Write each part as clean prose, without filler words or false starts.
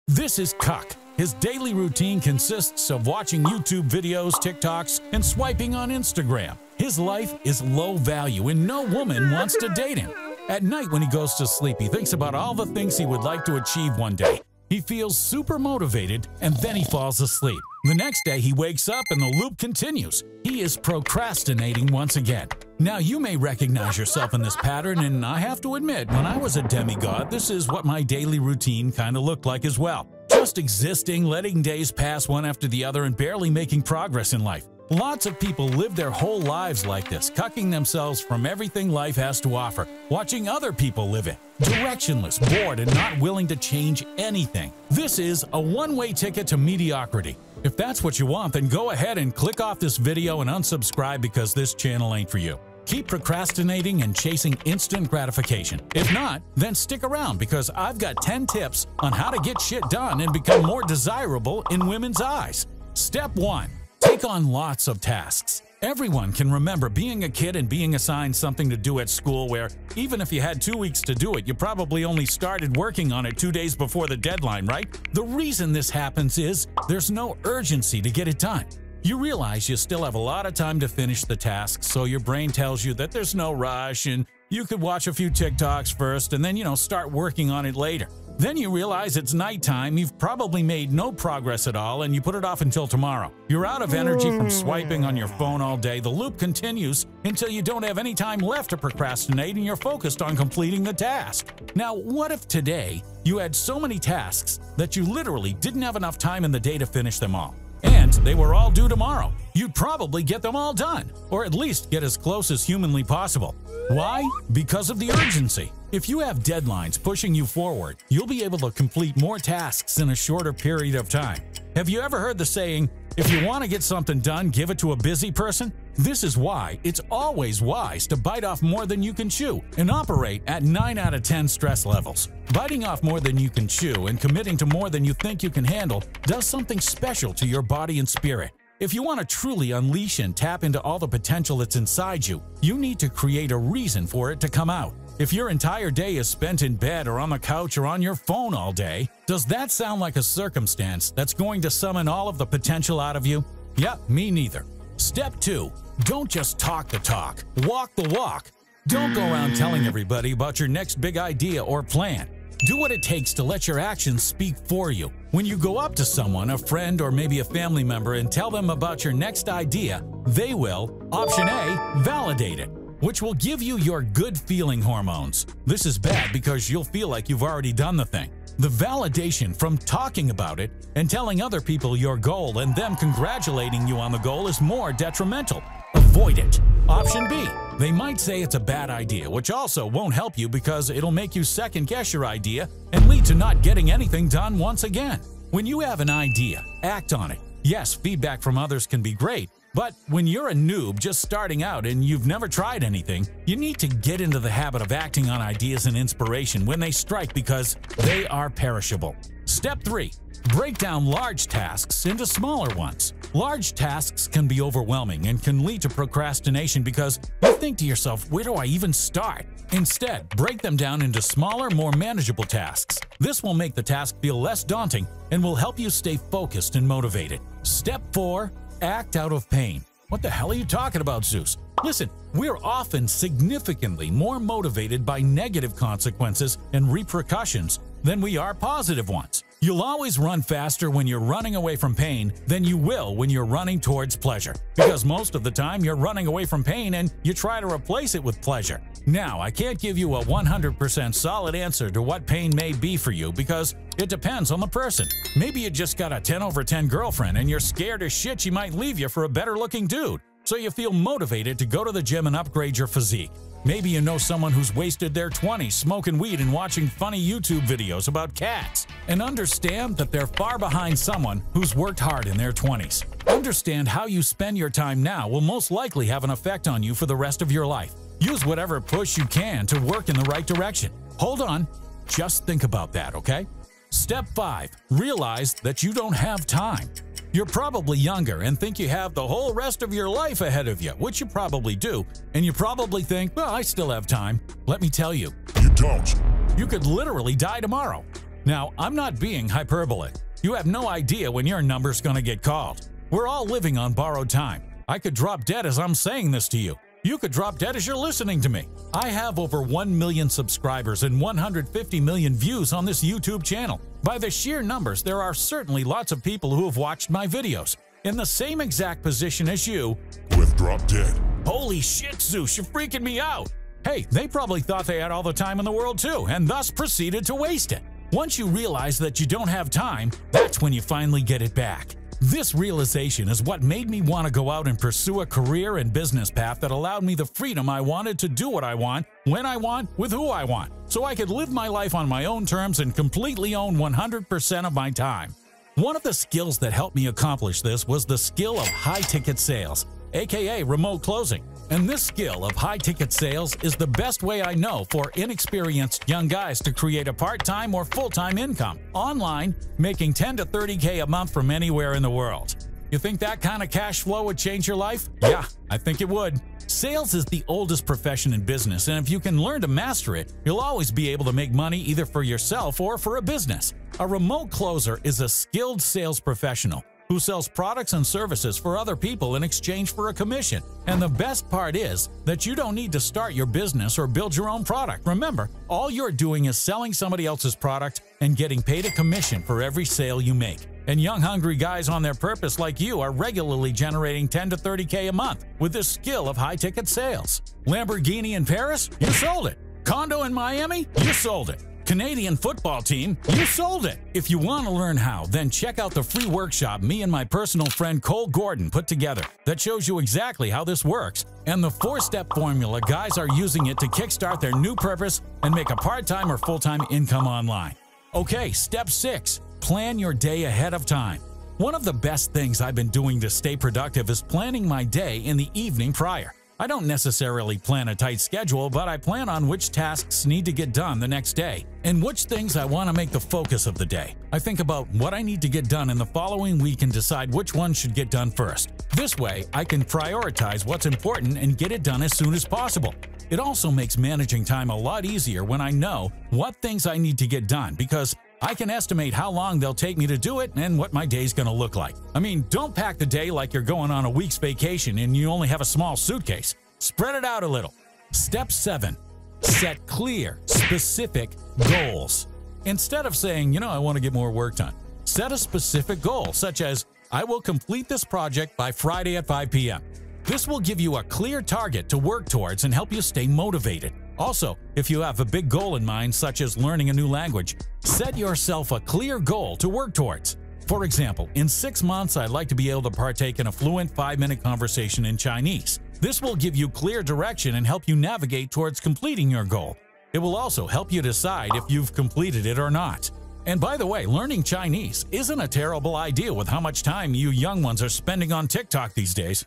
This is Cuck. His daily routine consists of watching YouTube videos, TikToks, and swiping on Instagram. His life is low value and no woman wants to date him. At night when he goes to sleep, he thinks about all the things he would like to achieve one day. He feels super motivated and then he falls asleep. The next day he wakes up and the loop continues. He is procrastinating once again. Now you may recognize yourself in this pattern, and I have to admit, when I was a demigod, this is what my daily routine kind of looked like as well. Just existing, letting days pass one after the other and barely making progress in life. Lots of people live their whole lives like this, cucking themselves from everything life has to offer, watching other people live it, directionless, bored, and not willing to change anything. This is a one-way ticket to mediocrity. If that's what you want, then go ahead and click off this video and unsubscribe because this channel ain't for you. Keep procrastinating and chasing instant gratification. If not, then stick around because I've got 10 tips on how to get shit done and become more desirable in women's eyes. Step 1. Take on lots of tasks. Everyone can remember being a kid and being assigned something to do at school where, even if you had 2 weeks to do it, you probably only started working on it 2 days before the deadline, right? The reason this happens is there's no urgency to get it done. You realize you still have a lot of time to finish the task, so your brain tells you that there's no rush and you could watch a few TikToks first and then, start working on it later. Then you realize it's nighttime, you've probably made no progress at all, and you put it off until tomorrow. You're out of energy from swiping on your phone all day. The loop continues until you don't have any time left to procrastinate and you're focused on completing the task. Now, what if today you had so many tasks that you literally didn't have enough time in the day to finish them all? And they were all due tomorrow. You'd probably get them all done, or at least get as close as humanly possible. Why? Because of the urgency. If you have deadlines pushing you forward, you'll be able to complete more tasks in a shorter period of time. Have you ever heard the saying, if you want to get something done, give it to a busy person? This is why it's always wise to bite off more than you can chew and operate at 9 out of 10 stress levels. Biting off more than you can chew and committing to more than you think you can handle does something special to your body and spirit. If you want to truly unleash and tap into all the potential that's inside you, you need to create a reason for it to come out. If your entire day is spent in bed or on the couch or on your phone all day, does that sound like a circumstance that's going to summon all of the potential out of you? Yeah, me neither. Step 2. Don't just talk the talk, walk the walk. Don't go around telling everybody about your next big idea or plan. Do what it takes to let your actions speak for you. When you go up to someone, a friend or maybe a family member, and tell them about your next idea, they will, option A, validate it, which will give you your good feeling hormones. This is bad because you'll feel like you've already done the thing. The validation from talking about it and telling other people your goal and them congratulating you on the goal is more detrimental. Avoid it. Option B. They might say it's a bad idea, which also won't help you because it'll make you second-guess your idea and lead to not getting anything done once again. When you have an idea, act on it. Yes, feedback from others can be great, but when you're a noob just starting out and you've never tried anything, you need to get into the habit of acting on ideas and inspiration when they strike because they are perishable. Step 3. Break down large tasks into smaller ones. Large tasks can be overwhelming and can lead to procrastination because you think to yourself, where do I even start? Instead, break them down into smaller, more manageable tasks. This will make the task feel less daunting and will help you stay focused and motivated. Step 4. Act out of pain. What the hell are you talking about, Zeus? Listen, we're often significantly more motivated by negative consequences and repercussions than we are positive ones. You'll always run faster when you're running away from pain than you will when you're running towards pleasure, because most of the time you're running away from pain and you try to replace it with pleasure. Now, I can't give you a 100% solid answer to what pain may be for you because it depends on the person. Maybe you just got a 10 over 10 girlfriend and you're scared as shit she might leave you for a better looking dude, so you feel motivated to go to the gym and upgrade your physique. Maybe you know someone who's wasted their 20s smoking weed and watching funny YouTube videos about cats, and understand that they're far behind someone who's worked hard in their 20s. Understand how you spend your time now will most likely have an effect on you for the rest of your life. Use whatever push you can to work in the right direction. Hold on, just think about that, okay? Step 5. Realize that you don't have time. You're probably younger and think you have the whole rest of your life ahead of you, which you probably do, and you probably think, well, I still have time. Let me tell you, you don't. You could literally die tomorrow. Now, I'm not being hyperbolic. You have no idea when your number's gonna get called. We're all living on borrowed time. I could drop dead as I'm saying this to you. You could drop dead as you're listening to me. I have over 1 million subscribers and 150 million views on this YouTube channel. By the sheer numbers, there are certainly lots of people who have watched my videos in the same exact position as you with drop dead. Holy shit, Zeus, you're freaking me out. Hey, they probably thought they had all the time in the world too, and thus proceeded to waste it. Once you realize that you don't have time, that's when you finally get it back. This realization is what made me want to go out and pursue a career and business path that allowed me the freedom I wanted to do what I want, when I want, with who I want, so I could live my life on my own terms and completely own 100% of my time. One of the skills that helped me accomplish this was the skill of high-ticket sales, aka remote closing. And this skill of high-ticket sales is the best way I know for inexperienced young guys to create a part-time or full-time income online, making 10 to 30K a month from anywhere in the world. You think that kind of cash flow would change your life? Yeah, I think it would. Sales is the oldest profession in business, and if you can learn to master it, you'll always be able to make money either for yourself or for a business. A remote closer is a skilled sales professional who sells products and services for other people in exchange for a commission. And the best part is that you don't need to start your business or build your own product. Remember, all you're doing is selling somebody else's product and getting paid a commission for every sale you make. And young hungry guys on their purpose like you are regularly generating 10 to 30K a month with this skill of high-ticket sales. Lamborghini in Paris? You sold it. Condo in Miami? You sold it. Canadian football team, you sold it! If you want to learn how, then check out the free workshop me and my personal friend Cole Gordon put together that shows you exactly how this works and the 4-step formula guys are using it to kickstart their new purpose and make a part-time or full-time income online. Okay, step 6. Plan your day ahead of time. One of the best things I've been doing to stay productive is planning my day in the evening prior. I don't necessarily plan a tight schedule, but I plan on which tasks need to get done the next day and which things I want to make the focus of the day. I think about what I need to get done in the following week and decide which one should get done first. This way, I can prioritize what's important and get it done as soon as possible. It also makes managing time a lot easier when I know what things I need to get done because I can estimate how long they'll take me to do it and what my day's gonna look like. I mean, don't pack the day like you're going on a week's vacation and you only have a small suitcase. Spread it out a little. Step 7. Set clear, specific goals. Instead of saying, I want to get more work done, set a specific goal, such as, I will complete this project by Friday at 5 p.m. This will give you a clear target to work towards and help you stay motivated. Also, if you have a big goal in mind, such as learning a new language, set yourself a clear goal to work towards. For example, in 6 months, I'd like to be able to partake in a fluent 5-minute conversation in Chinese. This will give you clear direction and help you navigate towards completing your goal. It will also help you decide if you've completed it or not. And by the way, learning Chinese isn't a terrible idea with how much time you young ones are spending on TikTok these days.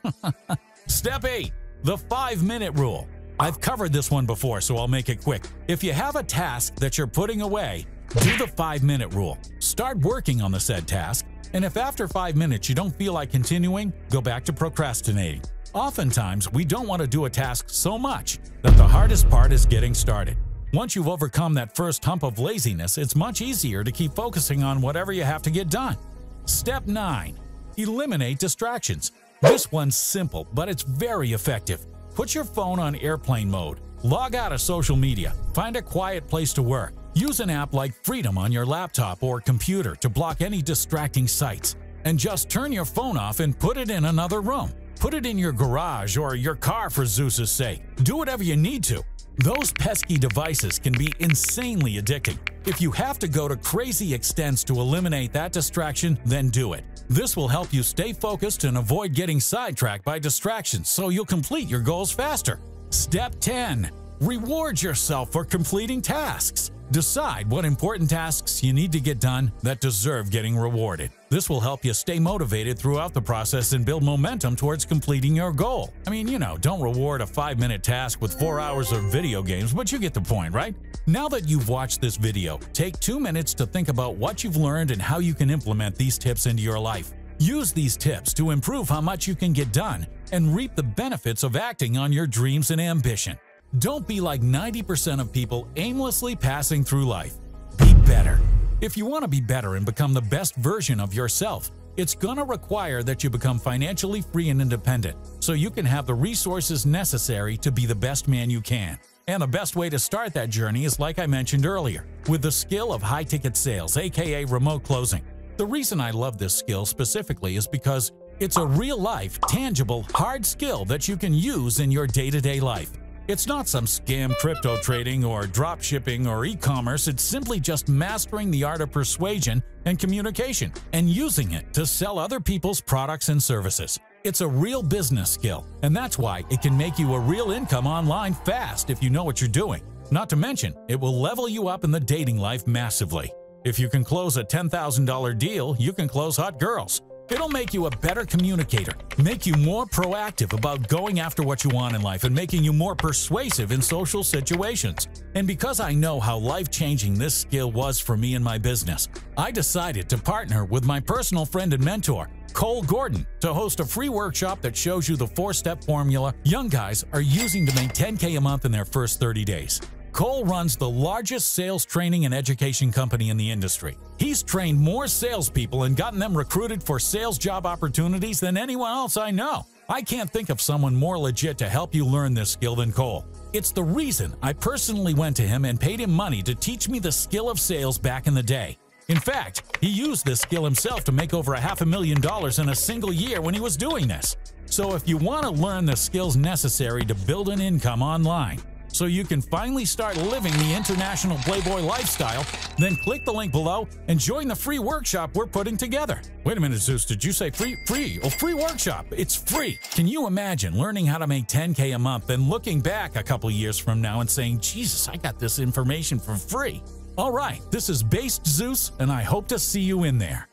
Step 8. The 5-minute rule. I've covered this one before, so I'll make it quick. If you have a task that you're putting away, do the 5-minute rule. Start working on the said task, and if after 5 minutes you don't feel like continuing, go back to procrastinating. Oftentimes, we don't want to do a task so much that the hardest part is getting started. Once you've overcome that first hump of laziness, it's much easier to keep focusing on whatever you have to get done. Step 9. Eliminate distractions. This one's simple, but it's very effective. Put your phone on airplane mode. Log out of social media. Find a quiet place to work. Use an app like Freedom on your laptop or computer to block any distracting sites. And just turn your phone off and put it in another room. Put it in your garage or your car for Zeus's sake. Do whatever you need to. Those pesky devices can be insanely addicting. If you have to go to crazy extents to eliminate that distraction, then do it. This will help you stay focused and avoid getting sidetracked by distractions so you'll complete your goals faster. Step 10. Reward yourself for completing tasks. Decide what important tasks you need to get done that deserve getting rewarded. This will help you stay motivated throughout the process and build momentum towards completing your goal. I mean, don't reward a 5-minute task with 4 hours of video games, but you get the point, right? Now that you've watched this video, take 2 minutes to think about what you've learned and how you can implement these tips into your life. Use these tips to improve how much you can get done and reap the benefits of acting on your dreams and ambition. Don't be like 90% of people aimlessly passing through life. Be better. If you want to be better and become the best version of yourself, it's gonna require that you become financially free and independent so you can have the resources necessary to be the best man you can. And the best way to start that journey is, like I mentioned earlier, with the skill of high-ticket sales, aka remote closing. The reason I love this skill specifically is because it's a real-life, tangible, hard skill that you can use in your day-to-day life. It's not some scam crypto trading or drop shipping or e-commerce. It's simply just mastering the art of persuasion and communication and using it to sell other people's products and services. It's a real business skill, and that's why it can make you a real income online fast if you know what you're doing. Not to mention, it will level you up in the dating life massively. If you can close a $10,000 deal, you can close hot girls. It'll make you a better communicator, make you more proactive about going after what you want in life, and making you more persuasive in social situations. And because I know how life-changing this skill was for me in my business, I decided to partner with my personal friend and mentor, Cole Gordon, to host a free workshop that shows you the 4-step formula young guys are using to make $10K a month in their first 30 days. Cole runs the largest sales training and education company in the industry. He's trained more salespeople and gotten them recruited for sales job opportunities than anyone else I know. I can't think of someone more legit to help you learn this skill than Cole. It's the reason I personally went to him and paid him money to teach me the skill of sales back in the day. In fact, he used this skill himself to make over $500,000 in a single year when he was doing this. So if you want to learn the skills necessary to build an income online, so you can finally start living the international Playboy lifestyle, then click the link below and join the free workshop we're putting together. Wait a minute, Zeus, did you say free? Free? Oh, free workshop. It's free. Can you imagine learning how to make $10K a month and looking back a couple years from now and saying, Jesus, I got this information for free? All right, this is Based Zeus, and I hope to see you in there.